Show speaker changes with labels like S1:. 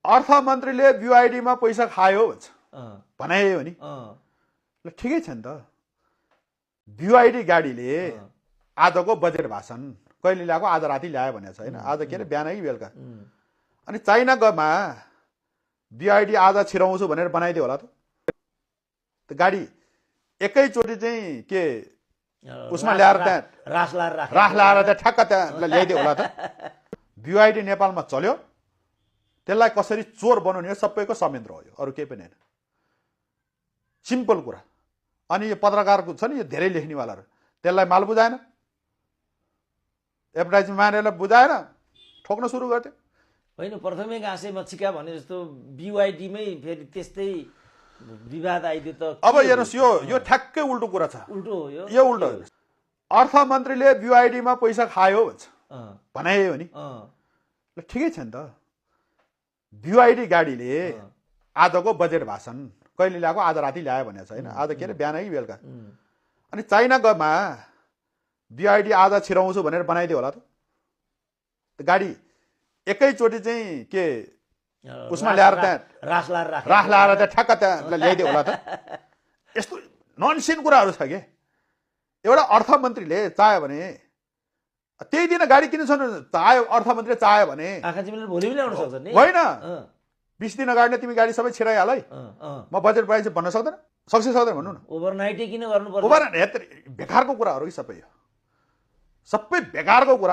S1: अर्थमन्त्रीले बीआईडीमा पैसा खायो भन्छ भनाइ हो नि ल ठिकै छ नि त बीआईडी गाडीले आजको बजेट भाषण कहिले ल्याएको आज राति ल्यायो भनेको छ हैन आज के अरे बिहान कि बेलुका अनि चाइनामा बीआईडी आज छिराउँछु भनेर बनाइदियो होला त गाडी एकैचोटि चाहिँ के उसमा ल्याएर त्यहाँ
S2: रास
S1: लाएर त्यहाँ ठ्याक्क त्यहाँ ल्याइदियो होला त बीआईडी नेपालमा चल्यो त्यसलाई कसरी चोर बनाउने हो सबैको संयन्त्र हो यो अरु केही पनि हैन सिम्पल कुरा अनि यो पत्रकारको छ नि यो धेरै लेख्नेवालाहरु त्यसलाई माल बुझाएन एडभर्टाइजमेन्ट मानेर बुझाएन ठोक्न सुरु गर्थे
S2: होइन प्रथमै घाँसे मच्छिका भने जस्तो बीआईडी मै फेरि त्यस्तै विवाद आइदियो त
S1: अब हेर्नुस् यो ठ्याक्कै उल्टो कुरा छ
S2: उल्टो हो
S1: यो उल्टो हो अर्थमन्त्रीले बीआईडीमा पैसा खायो भन्छ भनाइ हो नि ल ठिकै छ नि त बीआईडी गाडीले आजको बजेट भाषण कहिले ल्याएको आज राति ल्यायो भनेको छ हैन आज के अरे बिहान कि बेलुका अनि चाइनामा बीआईडी आज छिराउँछु भनेर बनाइदियो होला त गाडी एकैचोटि चाहिँ के उसमा ल्याएर त्यहाँ
S2: रास
S1: लाएर त्यहाँ ठ्याक्क त्यहाँ ल्याइदियो होला त यस्तो ननसेन कुराहरू छ के एउटा अर्थमन्त्रीले चाह्यो भने त्यही दिन गाडी किन छन् चाह्यो अर्थमन्त्रीले चाह्यो भने
S2: आँखा चिम्लेर भोलि पनि ल्याउन सक्छ नि
S1: होइन 20 दिन अगाडि नै तिमी गाडी सबै छिराइहाल है म बजेट बढाइन्छ भन्न सक्दैन सक्दैन भन्नु न
S2: ओभरनाइटै किन गर्नु पर्छ
S1: ओभर बेकारको कुराहरू कि सबै बेकारको कुरा